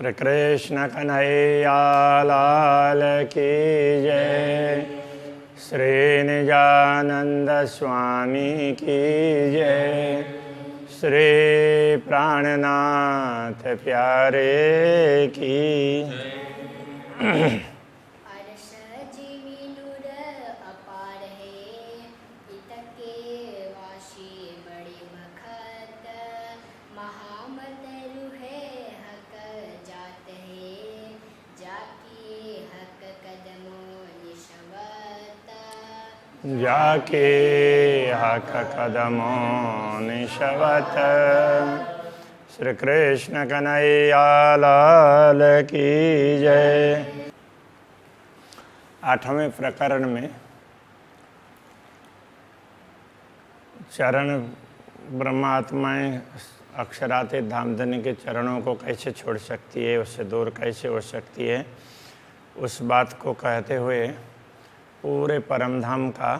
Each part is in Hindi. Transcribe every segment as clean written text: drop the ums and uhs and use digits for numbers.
श्री कृष्ण कन्हैया लाल की जय। श्री निजानंद स्वामी की जय। श्री प्राणनाथ प्यारे की जाके हक कदमों निशवत। श्री कृष्ण कन्हैया लाल की जय। 8वें प्रकरण में चरण ब्रह्मात्माएं अक्षरातीत धामधनी के चरणों को कैसे छोड़ सकती है, उससे दूर कैसे हो सकती है, उस बात को कहते हुए पूरे परमधाम का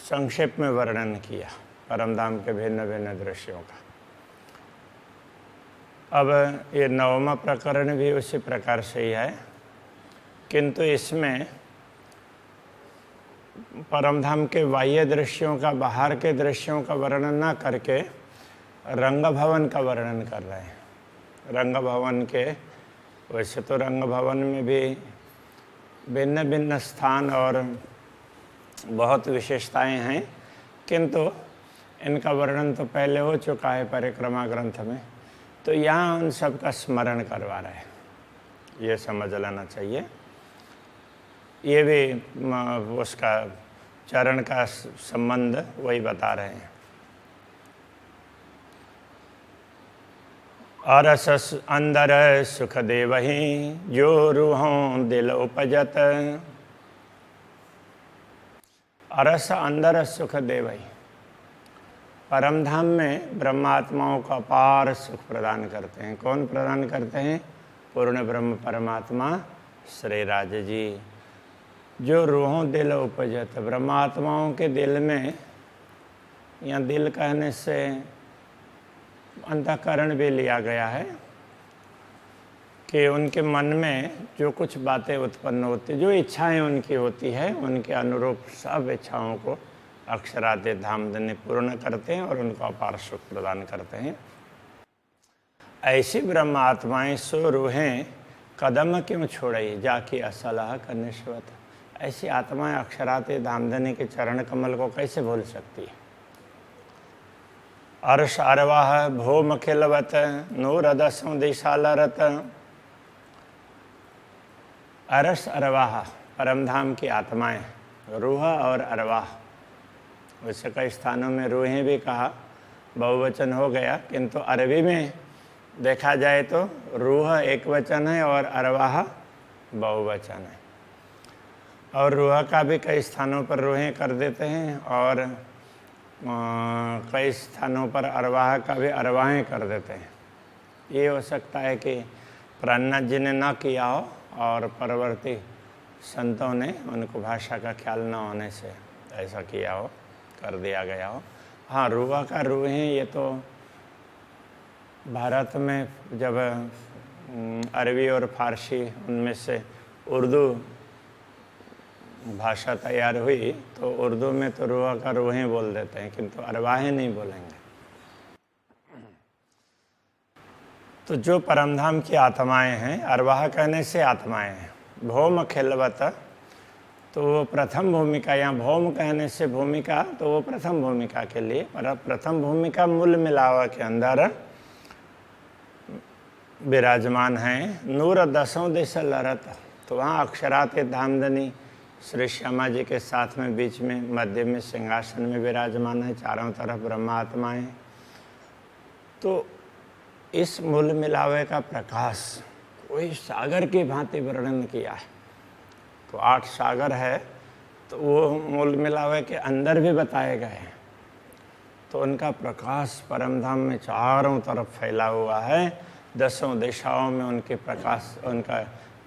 संक्षेप में वर्णन किया, परमधाम के भिन्न भिन्न दृश्यों का। अब ये 9वां प्रकरण भी उसी प्रकार से ही है, किंतु इसमें परमधाम के बाह्य दृश्यों का, बाहर के दृश्यों का वर्णन न करके रंग भवन का वर्णन कर रहे हैं। रंग भवन के, वैसे तो रंग भवन में भी भिन्न भिन्न स्थान और बहुत विशेषताएं हैं, किंतु इनका वर्णन तो पहले हो चुका है परिक्रमा ग्रंथ में, तो यहाँ उन सब का स्मरण करवा रहे हैं, ये समझ लेना चाहिए। ये भी उसका चरण का संबंध वही बता रहे हैं। अरस अंदर सुख देवही जो रूहों दिल उपजत। अरस अंदर सुख देवही, परमधाम में ब्रह्मात्माओं को अपार सुख प्रदान करते हैं। कौन प्रदान करते हैं? पूर्ण ब्रह्म परमात्मा श्री राज जी। जो रूहों दिल उपजत, ब्रह्मात्माओं के दिल में, या दिल कहने से अंतःकरण भी लिया गया है, कि उनके मन में जो कुछ बातें उत्पन्न होती, जो इच्छाएं उनकी होती है, उनके अनुरूप सब इच्छाओं को अक्षरातीत धामधनी पूर्ण करते हैं और उनको अपार सुख प्रदान करते हैं। ऐसी ब्रह्म आत्माएं सो रूहें कदम क्यों छोड़ई जाके असलाह कनिष्वत। ऐसी आत्माएं अक्षरातीत धामधनी के चरण कमल को कैसे भूल सकती है? अर्श अरवाह भूम खिलवत नूर दसों दिशालरत। अरस अरवाह परमधाम की आत्माएं, रूह और अरवाह, वैसे कई स्थानों में रूहें भी कहा, बहुवचन हो गया, किंतु अरबी में देखा जाए तो रूह एक वचन है और अरवाह बहुवचन है। और रूह का भी कई स्थानों पर रूहें कर देते हैं और कई स्थानों पर अरवाह का भी अरवाहें कर देते हैं। ये हो सकता है कि प्राणनाथ जी ने ना किया हो और परवर्ती संतों ने उनको भाषा का ख्याल न होने से ऐसा किया हो, कर दिया गया हो। हाँ, रूह का रूहें, ये तो भारत में जब अरबी और फारसी उनमें से उर्दू भाषा तैयार हुई तो उर्दू में तो रूह का रूहें बोल देते हैं, किंतु अरवाहें नहीं बोलेंगे। तो जो परमधाम की आत्माएं हैं, अरवाह कहने से आत्माएं हैं। भौम खिलवत, तो वो प्रथम भूमिका, यहाँ भौम कहने से भूमिका, तो वो प्रथम भूमिका के लिए, पर प्रथम भूमिका मूल मिलावा के अंदर विराजमान हैं। नूर दसों दिशा लरत, तो वहाँ अक्षरातीत धामधनी श्री श्यामा जी के साथ में, बीच में, मध्य में सिंहासन में विराजमान है, चारों तरफ ब्रह्मात्माएं। तो इस मूल मिलावे का प्रकाश कोई सागर की भांति वर्णन किया है। तो 8 सागर है, तो वो मूल मिलावे के अंदर भी बताए गए हैं। तो उनका प्रकाश परमधाम में चारों तरफ फैला हुआ है, 10 दिशाओं में उनके प्रकाश, उनका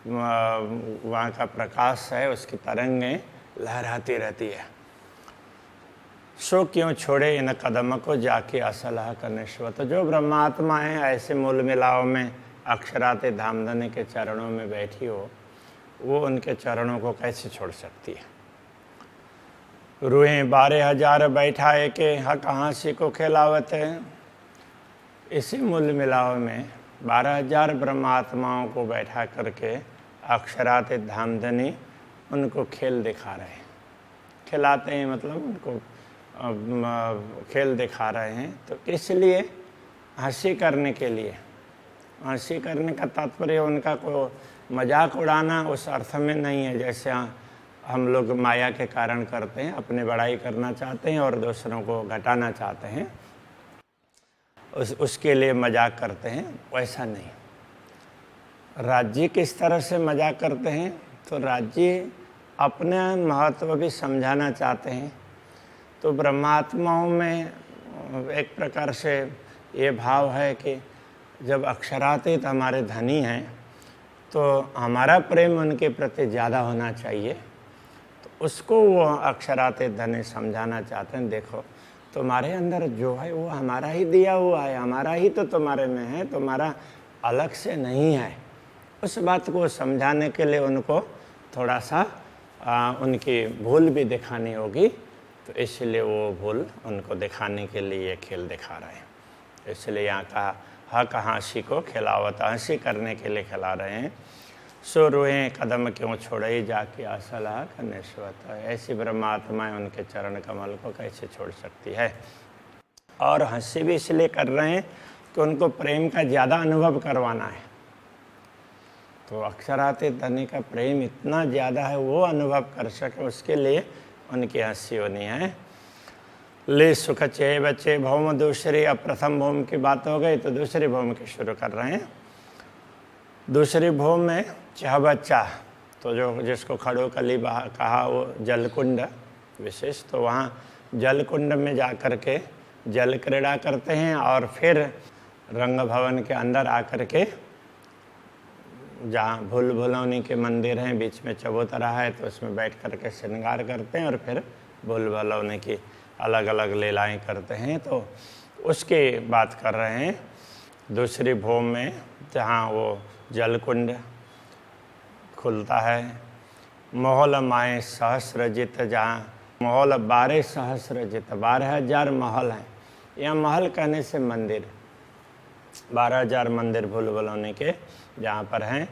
वहाँ का प्रकाश है, उसकी तरंगें लहराती रहती है। सो क्यों छोड़े इन कदम को जाके असलाह कनिष्वत। तो जो ब्रह्मात्मा है ऐसे मूल मिलाव में अक्षराते धामधनी के चरणों में बैठी हो, वो उनके चरणों को कैसे छोड़ सकती है। रूहें 12,000 बैठाए के हक हाँसी को खिलावत है। इसी मूल मिलाव में 12,000 ब्रह्मात्माओं को बैठा करके अक्षराते धामधनी उनको खेल दिखा रहे हैं। खिलाते हैं मतलब उनको खेल दिखा रहे हैं। तो इसलिए हंसी करने के लिए, हंसी करने का तात्पर्य उनका कोई मजाक उड़ाना उस अर्थ में नहीं है जैसे हम लोग माया के कारण करते हैं, अपने बड़ाई करना चाहते हैं और दूसरों को घटाना चाहते हैं, उसके लिए मजाक करते हैं, वैसा नहीं। राज्य किस तरह से मजाक करते हैं, तो राज्य अपने महत्व भी समझाना चाहते हैं। तो ब्रह्मात्माओं में एक प्रकार से ये भाव है कि जब अक्षरातीत हमारे धनी हैं तो हमारा प्रेम उनके प्रति ज़्यादा होना चाहिए। तो उसको वो अक्षरातीत धनी समझाना चाहते हैं, देखो तुम्हारे अंदर जो है वो हमारा ही दिया हुआ है, हमारा ही तो तुम्हारे में है, तुम्हारा अलग से नहीं है। उस बात को समझाने के लिए उनको थोड़ा सा उनकी भूल भी दिखानी होगी। तो इसलिए वो भूल उनको दिखाने के लिए ये खेल दिखा रहे हैं। इसलिए यहाँ का हक हाँसी को खिलावत, हंसी करने के लिए खिला रहे हैं। सो रूहें कदम क्यों छोड़े जाके असला कनेश्वत। ऐसी ब्रह्मात्माएं उनके चरण कमल को कैसे छोड़ सकती है। और हंसी भी इसलिए कर रहे हैं कि उनको प्रेम का ज़्यादा अनुभव करवाना है। तो अक्षरातीत धनी का प्रेम इतना ज़्यादा है, वो अनुभव कर सके, उसके लिए उनकी हंसी होनी है। ले सुख चे बच्चे भौम दूसरी, अब प्रथम भौम की बात हो गई तो दूसरी भौम की शुरू कर रहे हैं। दूसरी भौम में चह बच्चा, तो जो जिसको खड़ो कली कहा वो जलकुंड विशेष, तो वहाँ जलकुंड में जा कर के जल क्रीड़ा करते हैं और फिर रंग भवन के अंदर आकर के जहाँ भूल भुलौनी के मंदिर हैं, बीच में चबूतरा है, तो उसमें बैठ कर के श्रृंगार करते हैं और फिर भूल भुलौनी की अलग अलग लीलाएं करते हैं। तो उसकी बात कर रहे हैं दूसरी भौम में, जहाँ वो जलकुंड खुलता है। महल माए सहस्रजित, जहाँ महल 12 सहस्रजित, 12,000 महल हैं। यहाँ महल कहने से मंदिर, 12,000 मंदिर भूल भुलौनी के जहाँ पर हैं।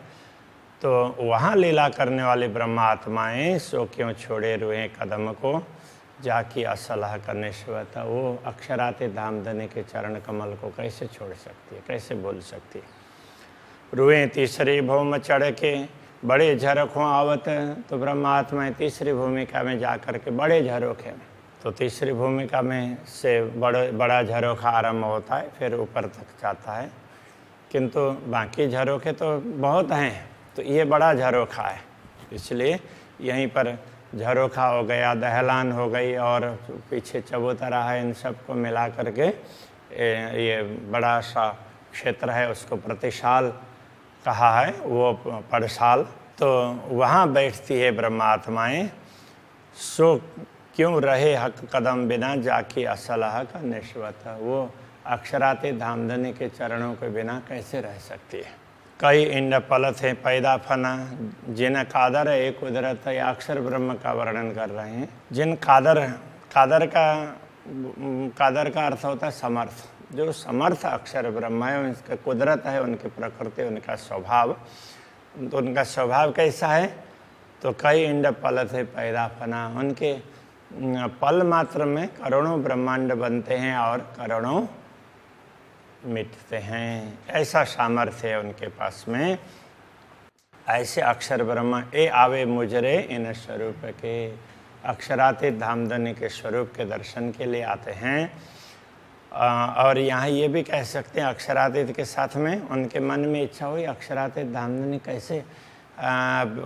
तो वहाँ लीला करने वाली ब्रह्मात्माएं सो क्यों छोड़े रुए कदम को, जाकी असलाह करने शिवता। वो अक्षराते धामधनी के चरण कमल को कैसे छोड़ सकती है, कैसे बोल सकती है। रुए तीसरी भूमि चढ़ के बड़े झरोखों आवत, तो ब्रह्मात्माएं तीसरी भूमिका में जा कर के बड़े झरोखे में, तो तीसरी भूमिका में से बड़ा झरोखा आरंभ होता है, फिर ऊपर तक जाता है। किंतु बाकी झरोखे तो बहुत हैं, तो ये बड़ा झरोखा है, इसलिए यहीं पर झरोखा हो गया, दहलान हो गई और पीछे चबूतरा है, इन सब को मिला करके ये बड़ा सा क्षेत्र है, उसको प्रतिशाल कहा है, वो पड़शाल। तो वहाँ बैठती है ब्रह्मात्माएं। सो क्यों रहे हक कदम बिना, जाकी असलाह का निश्वत। वो अक्षराते धामधनी के चरणों के बिना कैसे रह सकती है। कई इंड पलत है पैदा फना, जिन कादर एक कुदरत है। अक्षर ब्रह्म का वर्णन कर रहे हैं। जिन कादर का अर्थ होता है समर्थ, जो समर्थ अक्षर ब्रह्म है, उनका कुदरत है, उनकी प्रकृति, उनका स्वभाव। तो उनका स्वभाव कैसा है, तो कई इंड पलत है पैदा फना, उनके पल मात्र में करोड़ों ब्रह्मांड बनते हैं और करोड़ों मिटते हैं। ऐसा सामर्थ्य है उनके पास में। ऐसे अक्षर ब्रह्म ए आवे मुजरे इन स्वरूप के, अक्षरातीत धामधनी के स्वरूप के दर्शन के लिए आते हैं। और यहाँ ये भी कह सकते हैं अक्षरातीत के साथ में उनके मन में इच्छा हुई अक्षरातीत धामधनी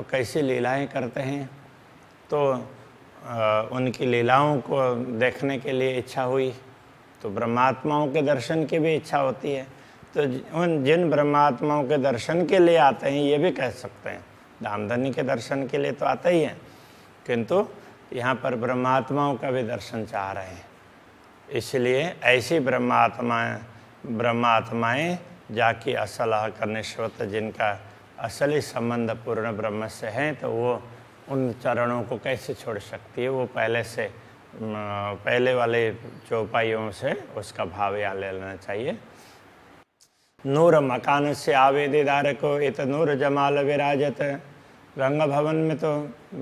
कैसे लीलाएं करते हैं, तो उनकी लीलाओं को देखने के लिए इच्छा हुई। तो ब्रह्मात्माओं के दर्शन की भी इच्छा होती है। तो उन जिन ब्रह्मात्माओं के दर्शन के लिए आते हैं, ये भी कह सकते हैं धामधनी के दर्शन के लिए तो आते ही हैं, किंतु यहाँ पर ब्रह्मात्माओं का भी दर्शन चाह रहे हैं। इसलिए ऐसी ब्रह्मात्माएं जाकि असलह का निश्वत, जिनका असली संबंध पूर्ण ब्रह्म से है, तो वो उन चरणों को कैसे छोड़ सकती है। वो पहले वाले चौपाइयों से उसका भाव यहाँ ले लेना चाहिए। नूर मकान से आवेदीदार को इत नूर जमाल विराजत। रंग भवन में तो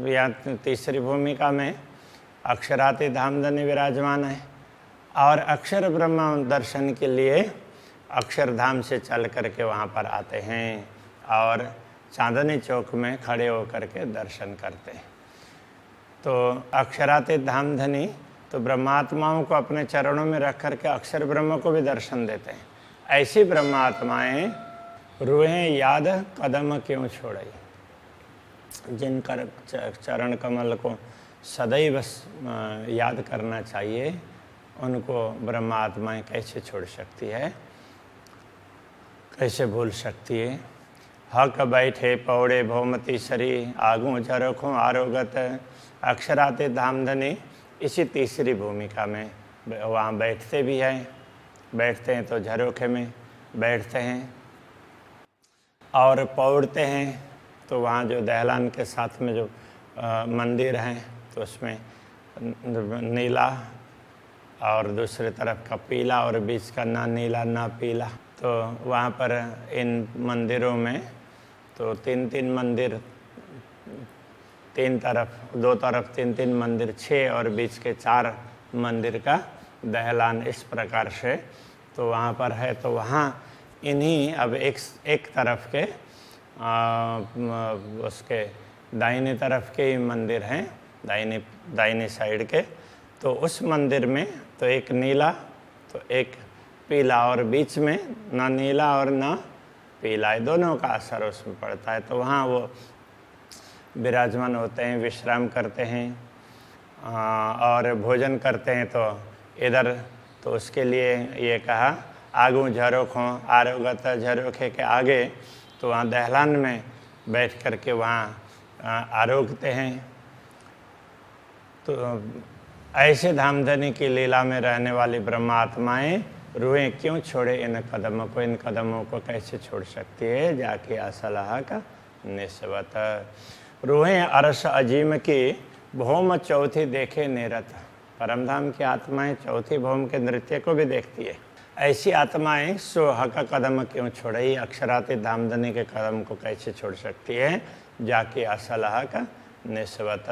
या तीसरी भूमिका में अक्षराति धामधनी विराजमान है, और अक्षर ब्रह्म दर्शन के लिए अक्षरधाम से चल करके वहाँ पर आते हैं और चांदनी चौक में खड़े होकर के दर्शन करते हैं। तो अक्षराति धामधनी तो ब्रह्मात्माओं को अपने चरणों में रख करके अक्षर ब्रह्म को भी दर्शन देते हैं। ऐसी ब्रह्मात्माएं रूहें याद कदम क्यों छोड़ई, जिनका चरण कमल को सदैव याद करना चाहिए, उनको ब्रह्मात्माएं कैसे छोड़ सकती है, कैसे भूल सकती है। हक बैठे पौड़े भौमती सरी, आगू झरोखों आरोगत। अक्षराते धामधनी इसी तीसरी भूमिका में वहाँ बैठते भी हैं, बैठते हैं तो झरोखे में बैठते हैं और पौड़ते हैं। तो वहाँ जो दहलान के साथ में जो मंदिर हैं, तो उसमें नीला और दूसरी तरफ का पीला और बीच का ना नीला ना पीला। तो वहाँ पर इन मंदिरों में तो तीन मंदिर, दो तरफ तीन मंदिर, 6 और बीच के 4 मंदिर का दहलान इस प्रकार से तो वहाँ पर है। तो वहाँ इन्हीं अब एक तरफ के उसके दाहिने तरफ के ही मंदिर हैं, दाहिनी साइड के। तो उस मंदिर में तो एक नीला तो एक पीला, और बीच में ना नीला और ना पीला है, दोनों का असर उसमें पड़ता है। तो वहाँ वो विराजमान होते हैं, विश्राम करते हैं और भोजन करते हैं। तो इधर तो उसके लिए ये कहा आगू झरोखों आरोगत, झरोखे के आगे तो वहाँ दहलान में बैठ कर के वहाँ आरोगते हैं। तो ऐसे धामधनी की लीला में रहने वाली ब्रह्मात्माएं रूहें क्यों छोड़े इन कदमों को, इन कदमों को कैसे छोड़ सकती है, जाके असलह का निस्बत। रूहें अरश अजीम की भौम चौथी देखे निरत। परमधाम की आत्माएं चौथी भौम के नृत्य को भी देखती है। ऐसी आत्माएं सोह का कदम क्यों छोड़ई, अक्षराति धामधनी के कदम को कैसे छोड़ सकती है, जाके असलह का निस्बत,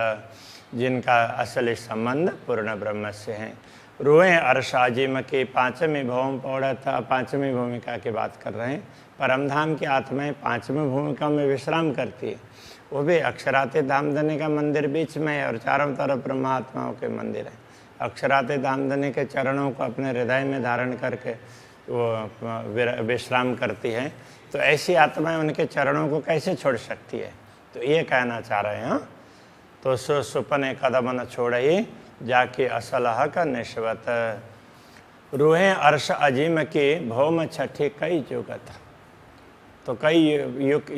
जिनका असली संबंध पूर्ण ब्रह्म से है। रूहें अर्श अजीम की 5वीं भौम पौड़ा था, 5वीं भूमिका की बात कर रहे हैं। परमधाम की आत्माएं 5वीं भूमिका में विश्राम करती है। वो भी अक्षराति धामधनी का मंदिर बीच में है और चारों तरफ ब्रह्मात्माओं के मंदिर है। अक्षराति धामधनी के चरणों को अपने हृदय में धारण करके वो विश्राम करती है। तो ऐसी आत्माएं उनके चरणों को कैसे छोड़ सकती है, तो ये कहना चाह रहे हैं। तो सुपने कदम न छोड़ई, जाके असलह का निस्बत। रूहें अर्श अजीम की भौम छठी कई जुगत। तो कई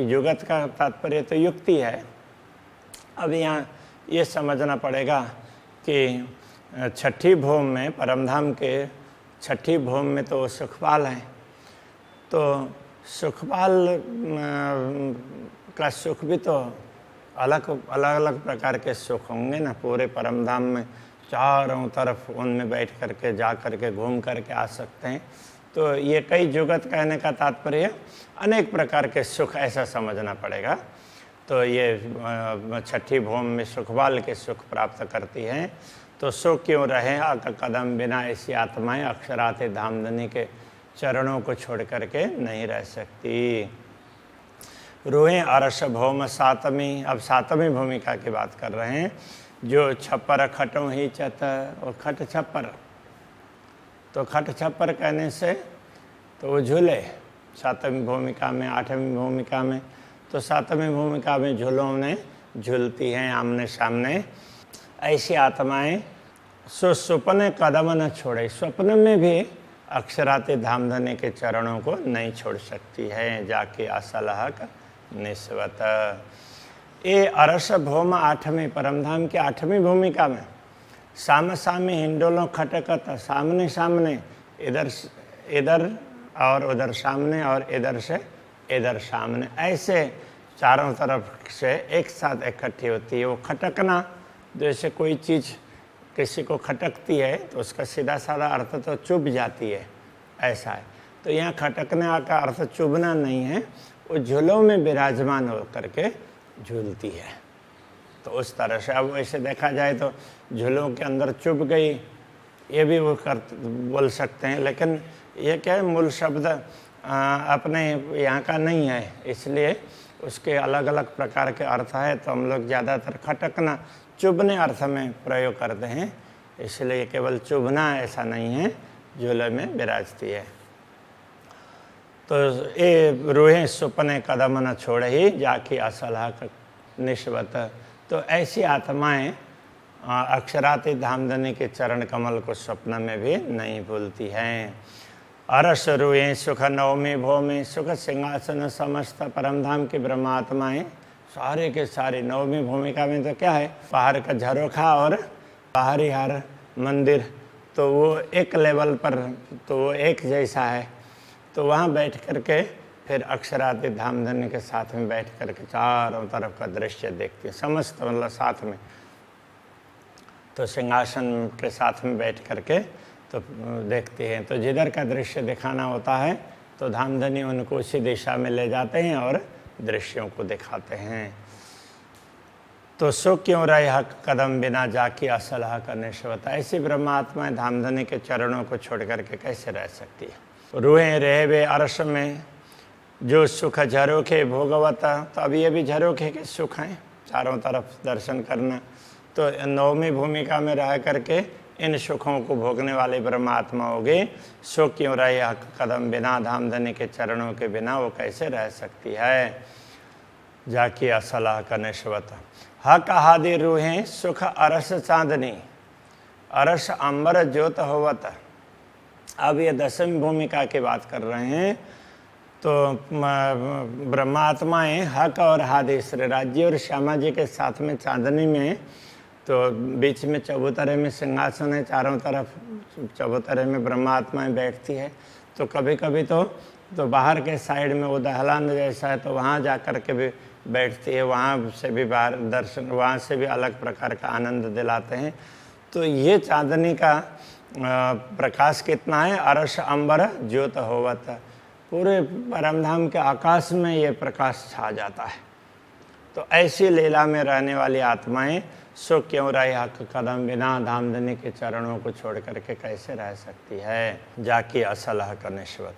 युगत का तात्पर्य तो युक्ति है। अब यहाँ ये समझना पड़ेगा कि छठी भौम में, परमधाम के छठी भौम में तो सुखपाल हैं। तो सुखपाल का सुख भी तो अलग अलग प्रकार के सुख होंगे ना। पूरे परमधाम में चारों तरफ उनमें बैठ करके जा करके घूम करके आ सकते हैं। तो ये कई जुगत कहने का तात्पर्य अनेक प्रकार के सुख, ऐसा समझना पड़ेगा। तो ये छठी भौम में सुखपाल के सुख प्राप्त करती हैं। तो सुख क्यों रहे कदम बिना ऐसी आत्माएं अक्षराति धामधनी के चरणों को छोड़ करके नहीं रह सकती। रूहें अरश भौम 7वीं, अब 7वीं भूमिका की बात कर रहे हैं। जो छप्पर खटों ही चत, और खट छप्पर, तो खट छप्पर कहने से तो वो झूले 7वीं भूमिका में, 8वीं भूमिका में। तो 7वीं भूमिका में झूलों में झूलती हैं आमने सामने। ऐसी आत्माएं सुपने कदम न छोड़े, स्वप्न में भी अक्षराति धामधनी के चरणों को नहीं छोड़ सकती है, जाके असलह का निस्बत। ये अरस भौम 8वीं, परमधाम की 8वीं भूमिका में साम सामी हिंडोलों खटकत, सामने सामने इधर और उधर सामने और इधर से इधर सामने, ऐसे चारों तरफ से एक साथ इकट्ठी होती है। वो खटकना, जैसे कोई चीज़ किसी को खटकती है तो उसका सीधा साधा अर्थ तो चुभ जाती है, ऐसा है। तो यहाँ खटकने का अर्थ चुभना नहीं है, वो झूलों में विराजमान होकर के झूलती है। तो उस तरह से अब वैसे देखा जाए तो झूलों के अंदर चुभ गई, ये भी वो बोल सकते हैं, लेकिन ये क्या है, मूल शब्द अपने यहाँ का नहीं है, इसलिए उसके अलग अलग प्रकार के अर्थ है। तो हम लोग ज़्यादातर खटकना, चुभने अर्थ में प्रयोग करते हैं, इसलिए केवल चुभना ऐसा नहीं है, झूले में विराजती है। तो ये रूहें सुपने कदम न छोड़े ही जाकी असलहा निस्बत। तो ऐसी आत्माएं अक्षराती धामधनी के चरण कमल को स्वप्न में भी नहीं भूलती हैं। अरस रूहें सुख नवमी भौमी सुख सिंहासन समस्त परमधाम की ब्रह्मात्माएं सारे के सारे नवमी भूमिका में तो क्या है, पहाड़ का झरोखा और बाहरी हार मंदिर, तो वो एक लेवल पर, तो वो एक जैसा है। तो वहाँ बैठ करके फिर अक्षराती धामधनी के साथ में बैठ करके चारों तरफ का दृश्य देखते हैं, समस्त मतलब साथ में। तो सिंहासन के साथ में बैठ करके तो देखते हैं। तो जिधर का दृश्य दिखाना होता है तो धामधनी उनको उसी दिशा में ले जाते हैं और दृश्यों को दिखाते हैं। तो सो क्यों रहे हक कदम बिना जाकी असलहा करने से बता। ऐसी ब्रह्मात्माएं धामधनी के चरणों को छोड़ करके कैसे रह सकती है। रूहें रहे वे अर्श में जो सुख झरोखे भोगवता। तो अब ये भी झरोखे के सुख हैं, चारों तरफ दर्शन करना। तो नवमी भूमिका में रह करके इन सुखों को भोगने वाले ब्रह्मात्मा हो गए। सो क्यों रहे हक कदम बिना धामधनी के चरणों के बिना वो कैसे रह सकती है। जाकी असलाह का निस्बत हक हादि रूहें सुख अरस चांदनी अरस अंबर ज्योत होवत। अब ये दसवीं भूमिका की बात कर रहे हैं। तो ब्रह्मात्माएं हक और हादि श्री राज्य और श्यामा जी के साथ में चांदनी में, तो बीच में चबूतरे में सिंहासन है, चारों तरफ चबूतरे में ब्रह्मात्माएं बैठती है। तो कभी कभी तो बाहर के साइड में वो दहलान जैसा है, तो वहाँ जा कर के भी बैठती है, वहाँ से भी बाहर दर्शन, वहाँ से भी अलग प्रकार का आनंद दिलाते हैं। तो ये चांदनी का प्रकाश कितना है, अरश अंबर ज्योत होवत, पूरे परमधाम के आकाश में ये प्रकाश छा जाता है। तो ऐसी लीला में रहने वाली आत्माएं सो क्यों रहे हक कदम बिना धामधनी के चरणों को छोड़ करके कैसे रह सकती है। जाकी असलह का निस्बत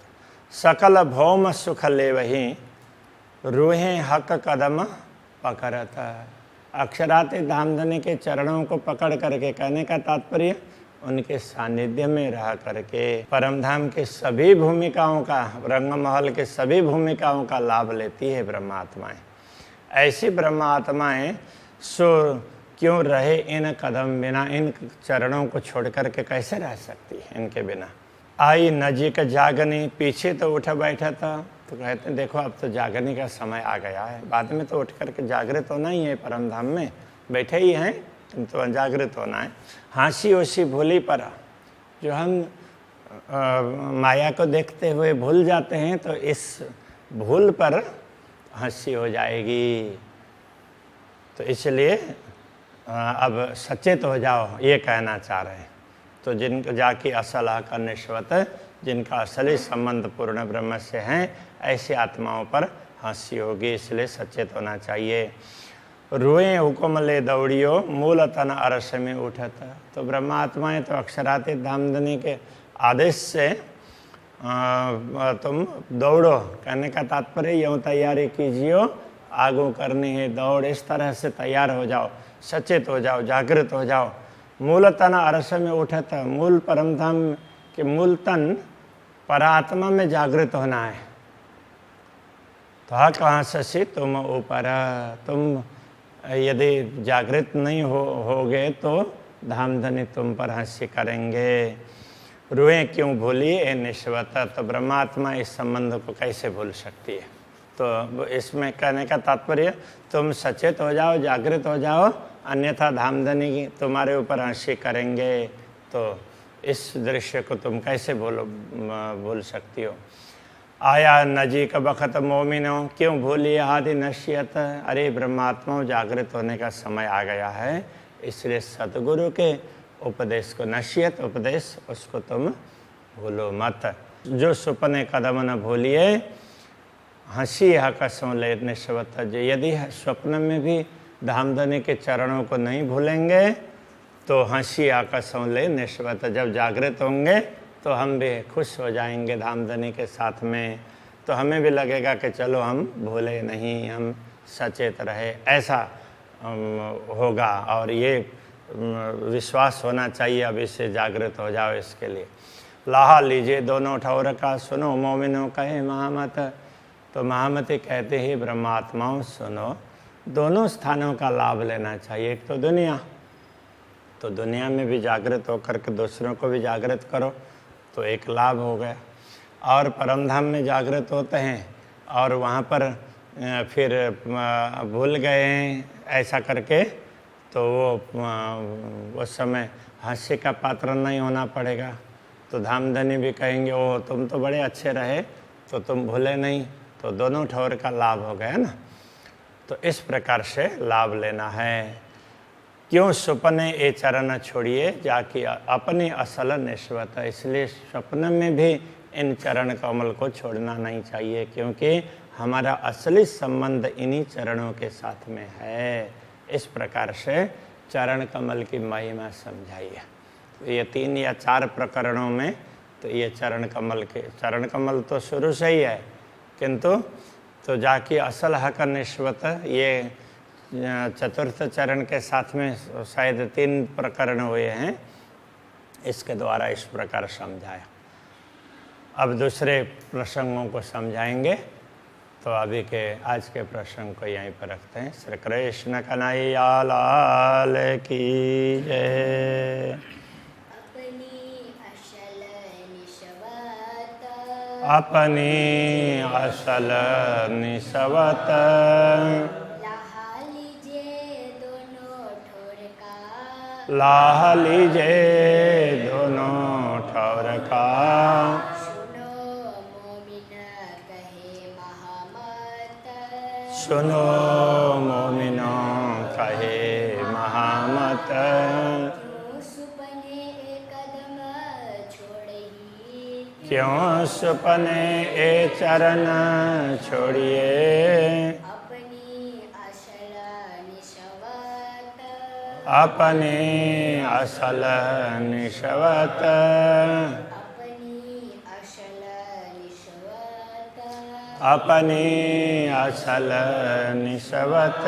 सकल भौम सुख ले वही रूहें हक कदम पकड़ता। अक्षराती धामधनी के चरणों को पकड़ करके, कहने का तात्पर्य उनके सानिध्य में रह करके परमधाम के सभी भूमिकाओं का, रंगमहल के सभी भूमिकाओं का लाभ लेती है ब्रह्मात्माएं। ऐसी ब्रह्मात्माएं सो क्यों रहे इन कदम बिना, इन चरणों को छोड़ करके कैसे रह सकती है इनके बिना। आई नजीक जागनी, पीछे तो उठ बैठा था, तो कहते हैं देखो अब तो जागने का समय आ गया है। बाद में तो उठ करके जागृत होना ही है, परमधाम में बैठे ही हैं, तो जागृत होना है। हाँसी ओसी भूली पर, जो हम माया को देखते हुए भूल जाते हैं, तो इस भूल पर हंसी हो जाएगी। तो इसलिए अब सचेत हो जाओ, ये कहना चाह रहे हैं। तो जिनको जाकी असलह का निस्बत, जिनका असली संबंध पूर्ण ब्रह्म से हैं, ऐसी आत्माओं पर हंसी होगी, इसलिए सचेत होना चाहिए। रुएं हुक्म ले दौड़ियो मूल तन अरस में उठत। तो ब्रह्मात्माएं तो अक्षराती धामधनी के आदेश से तुम दौड़ो, कहने का तात्पर्य यूँ तैयारी कीजिए, आगू करनी है दौड़, इस तरह से तैयार हो जाओ, सचेत हो जाओ, जागृत हो जाओ। मूल तन अरस में उठत, मूल परमधाम के मूल तन परात्मा में जागृत होना है। तो हाँ कहाँ शशि तुम ऊपर, तुम यदि जागृत नहीं होगे तो धामधनी तुम पर हंसी करेंगे। रुएं क्यों भूली ए निस्बत। तो ब्रह्मात्मा इस संबंध को कैसे भूल सकती है। तो इसमें कहने का तात्पर्य तुम सचेत हो जाओ, जागृत हो जाओ, अन्यथा धामधनी तुम्हारे ऊपर हंसी करेंगे। तो इस दृश्य को तुम कैसे भूल सकती हो। आया नजीक बखत मोमिनो, क्यों भूली आदि नश्यत। अरे ब्रह्मात्माओं, जागृत होने का समय आ गया है, इसलिए सतगुरु के उपदेश को, नश्यत उपदेश, उसको तुम भूलो मत। जो सुपने कदम न भूलिए, हंसी कसों ले निश्वत। यदि स्वप्न में भी धामधनी के चरणों को नहीं भूलेंगे तो हंसी कसों ले निश्वत। जब जागृत होंगे तो हम भी खुश हो जाएंगे धामधनी के साथ में, तो हमें भी लगेगा कि चलो हम भूले नहीं, हम सचेत रहे, ऐसा होगा। और ये विश्वास होना चाहिए, अब इससे जागृत हो जाओ। इसके लिए लाहा लीजिए दोनों ठौर का, सुनो मोमिनो कहे महामत। तो महामती कहते ही ब्रह्मात्माओं सुनो, दोनों स्थानों का लाभ लेना चाहिए। एक तो दुनिया, तो दुनिया में भी जागृत होकर के दूसरों को भी जागृत करो, तो एक लाभ हो गया। और परमधाम में जागृत होते हैं और वहाँ पर फिर भूल गए हैं ऐसा करके, तो वो उस समय हास्य का पात्र नहीं होना पड़ेगा। तो धामधनी भी कहेंगे ओ तुम तो बड़े अच्छे रहे, तो तुम भूले नहीं, तो दोनों ठौर का लाभ हो गया ना। तो इस प्रकार से लाभ लेना है। क्यों सुपने ए चरण छोड़िए, जाकि अपनी असल निश्वत। इसलिए स्वप्न में भी इन चरण कमल को छोड़ना नहीं चाहिए, क्योंकि हमारा असली संबंध इन्हीं चरणों के साथ में है। इस प्रकार से चरण कमल की महिमा समझाइए। तो ये 3 या 4 प्रकरणों में तो ये चरण कमल तो शुरू से ही है, किंतु तो जाकि असल हक निश्वत, ये चतुर्थ चरण के साथ में शायद 3 प्रकरण हुए हैं, इसके द्वारा इस प्रकार समझाया। अब दूसरे प्रसंगों को समझाएंगे, तो अभी के आज के प्रसंग को यहीं पर रखते हैं। श्री कृष्ण कन्हैया लाल की जय। अपनी असल निस्वत, लाह लीजे दोनों ठौर का, सुनो मोमिनो कहे महामत। क्यों सुपने ए चरण छोड़िए, अपनी असल निस्वत। अपनी असल निस्वत।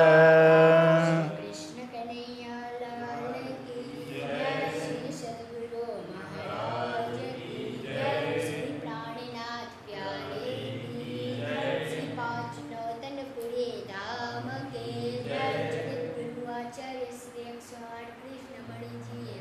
कृष्ण कन्हैया लाल की जय, श्री सद्गुरु महाराज की जय, श्री प्राणनाथ प्यारे की जय, श्री पांचनौतनपुरी धाम के जय, जगत गुरु आचार्य श्री 108 कृष्ण मणि जी